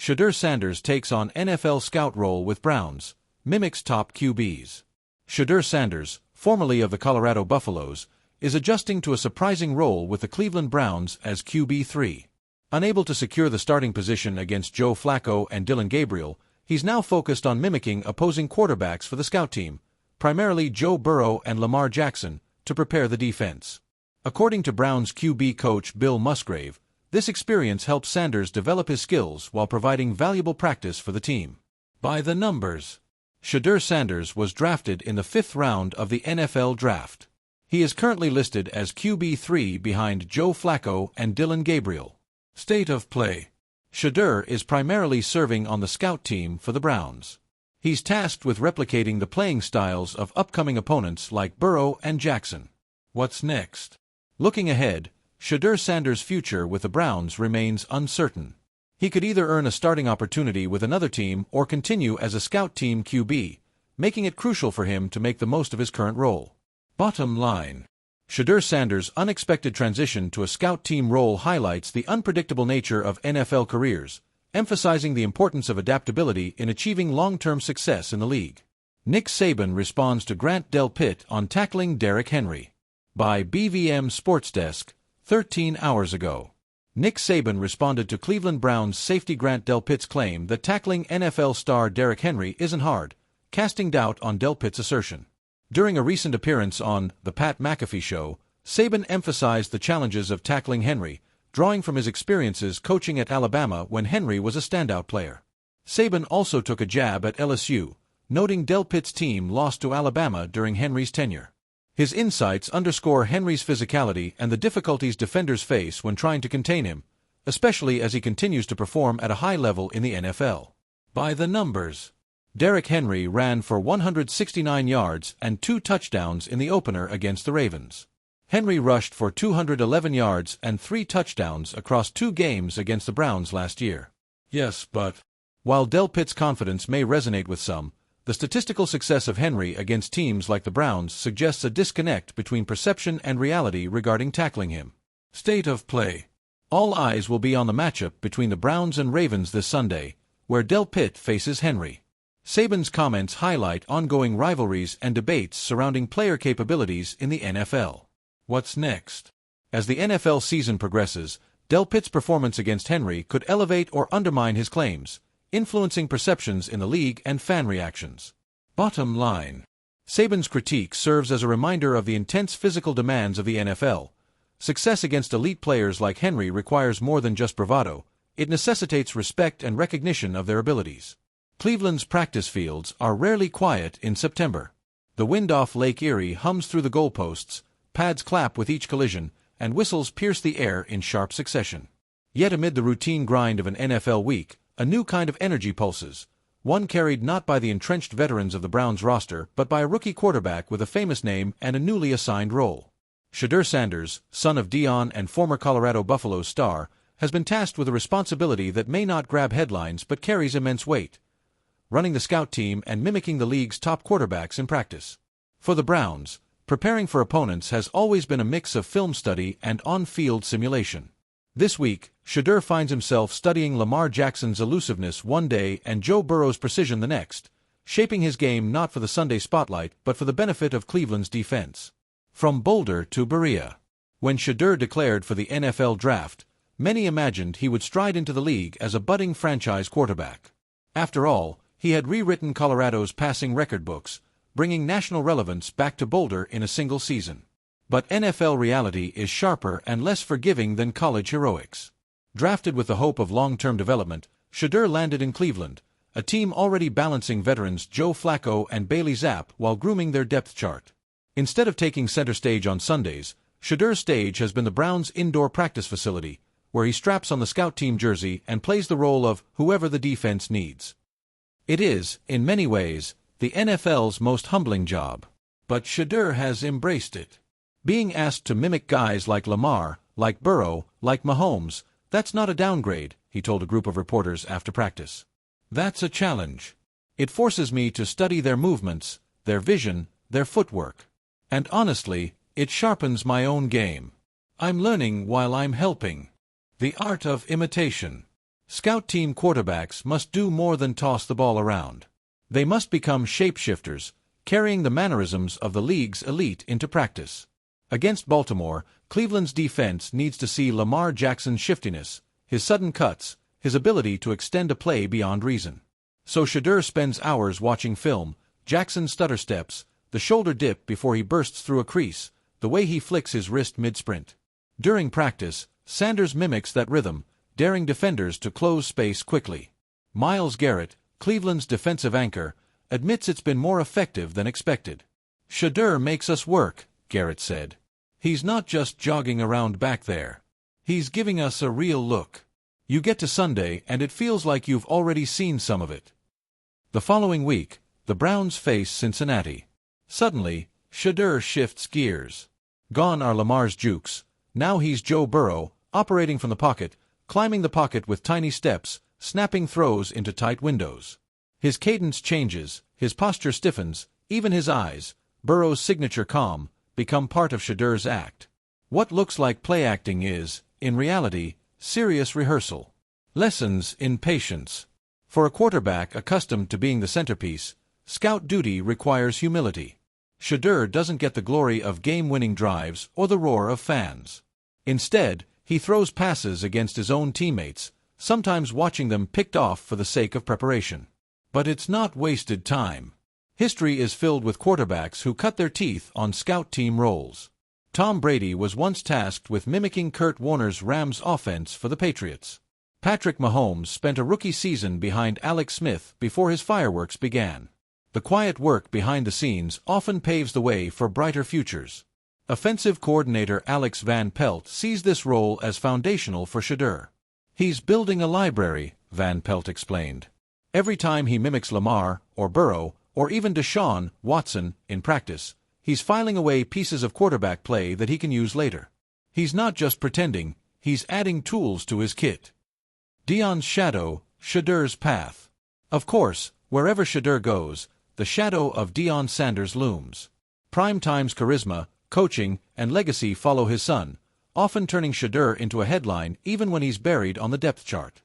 Shedeur Sanders takes on NFL scout role with Browns, mimics top QBs. Shedeur Sanders, formerly of the Colorado Buffaloes, is adjusting to a surprising role with the Cleveland Browns as QB3. Unable to secure the starting position against Joe Flacco and Dillon Gabriel, he's now focused on mimicking opposing quarterbacks for the scout team, primarily Joe Burrow and Lamar Jackson, to prepare the defense. According to Browns QB coach Bill Musgrave, this experience helps Sanders develop his skills while providing valuable practice for the team. By the numbers. Shedeur Sanders was drafted in the 5th round of the NFL Draft. He is currently listed as QB3 behind Joe Flacco and Dillon Gabriel. State of play. Shedeur is primarily serving on the scout team for the Browns. He's tasked with replicating the playing styles of upcoming opponents like Burrow and Jackson. What's next? Looking ahead, Shedeur Sanders' future with the Browns remains uncertain. He could either earn a starting opportunity with another team or continue as a scout team QB, making it crucial for him to make the most of his current role. Bottom line. Shedeur Sanders' unexpected transition to a scout team role highlights the unpredictable nature of NFL careers, emphasizing the importance of adaptability in achieving long-term success in the league. Nick Saban responds to Grant Delpit on tackling Derrick Henry. By BVM Sports Desk, 13 hours ago. Nick Saban responded to Cleveland Browns safety Grant Delpit's claim that tackling NFL star Derrick Henry isn't hard, casting doubt on Delpit's assertion. During a recent appearance on The Pat McAfee Show, Saban emphasized the challenges of tackling Henry, drawing from his experiences coaching at Alabama when Henry was a standout player. Saban also took a jab at LSU, noting Delpit's team lost to Alabama during Henry's tenure. His insights underscore Henry's physicality and the difficulties defenders face when trying to contain him, especially as he continues to perform at a high level in the NFL. By the numbers. Derrick Henry ran for 169 yards and 2 touchdowns in the opener against the Ravens. Henry rushed for 211 yards and 3 touchdowns across 2 games against the Browns last year. Yes, but while Delpit's confidence may resonate with some, the statistical success of Henry against teams like the Browns suggests a disconnect between perception and reality regarding tackling him. State of play. All eyes will be on the matchup between the Browns and Ravens this Sunday, where Delpit faces Henry. Saban's comments highlight ongoing rivalries and debates surrounding player capabilities in the NFL. What's next? As the NFL season progresses, Delpit's performance against Henry could elevate or undermine his claims, influencing perceptions in the league and fan reactions. Bottom line. Saban's critique serves as a reminder of the intense physical demands of the NFL. Success against elite players like Henry requires more than just bravado, it necessitates respect and recognition of their abilities. Cleveland's practice fields are rarely quiet in September. The wind off Lake Erie hums through the goalposts, pads clap with each collision, and whistles pierce the air in sharp succession. Yet amid the routine grind of an NFL week, a new kind of energy pulses, one carried not by the entrenched veterans of the Browns roster but by a rookie quarterback with a famous name and a newly assigned role. Shedeur Sanders, son of Deion and former Colorado Buffaloes star, has been tasked with a responsibility that may not grab headlines but carries immense weight: running the scout team and mimicking the league's top quarterbacks in practice. For the Browns, preparing for opponents has always been a mix of film study and on-field simulation. This week, Shedeur finds himself studying Lamar Jackson's elusiveness one day and Joe Burrow's precision the next, shaping his game not for the Sunday spotlight but for the benefit of Cleveland's defense. From Boulder to Berea. When Shedeur declared for the NFL Draft, many imagined he would stride into the league as a budding franchise quarterback. After all, he had rewritten Colorado's passing record books, bringing national relevance back to Boulder in a single season. But NFL reality is sharper and less forgiving than college heroics. Drafted with the hope of long-term development, Shedeur landed in Cleveland, a team already balancing veterans Joe Flacco and Bailey Zapp while grooming their depth chart. Instead of taking center stage on Sundays, Shedeur's stage has been the Browns' indoor practice facility, where he straps on the scout team jersey and plays the role of whoever the defense needs. It is, in many ways, the NFL's most humbling job. But Shedeur has embraced it. Being asked to mimic guys like Lamar, like Burrow, like Mahomes, that's not a downgrade, he told a group of reporters after practice. That's a challenge. It forces me to study their movements, their vision, their footwork. And honestly, it sharpens my own game. I'm learning while I'm helping. The art of imitation. Scout team quarterbacks must do more than toss the ball around. They must become shapeshifters, carrying the mannerisms of the league's elite into practice. Against Baltimore, Cleveland's defense needs to see Lamar Jackson's shiftiness, his sudden cuts, his ability to extend a play beyond reason. So Shedeur spends hours watching film, Jackson's stutter steps, the shoulder dip before he bursts through a crease, the way he flicks his wrist mid-sprint. During practice, Sanders mimics that rhythm, daring defenders to close space quickly. Myles Garrett, Cleveland's defensive anchor, admits it's been more effective than expected. "Shedeur makes us work," Garrett said. "He's not just jogging around back there. He's giving us a real look. You get to Sunday and it feels like you've already seen some of it." The following week, the Browns face Cincinnati. Suddenly, Shedeur shifts gears. Gone are Lamar's jukes. Now he's Joe Burrow, operating from the pocket, climbing the pocket with tiny steps, snapping throws into tight windows. His cadence changes, his posture stiffens, even his eyes, Burrow's signature calm, become part of Shedeur's act. What looks like play acting is, in reality, serious rehearsal. Lessons in patience. For a quarterback accustomed to being the centerpiece, scout duty requires humility. Shedeur doesn't get the glory of game-winning drives or the roar of fans. Instead, he throws passes against his own teammates, sometimes watching them picked off for the sake of preparation. But it's not wasted time. History is filled with quarterbacks who cut their teeth on scout team roles. Tom Brady was once tasked with mimicking Kurt Warner's Rams offense for the Patriots. Patrick Mahomes spent a rookie season behind Alex Smith before his fireworks began. The quiet work behind the scenes often paves the way for brighter futures. Offensive coordinator Alex Van Pelt sees this role as foundational for Shedeur. "He's building a library," Van Pelt explained. "Every time he mimics Lamar, or Burrow, or even Deshaun Watson in practice, he's filing away pieces of quarterback play that he can use later. He's not just pretending, he's adding tools to his kit." Deion's shadow, Shedeur's path. Of course, wherever Shedeur goes, the shadow of Deion Sanders looms. Primetime's charisma, coaching, and legacy follow his son, often turning Shedeur into a headline even when he's buried on the depth chart.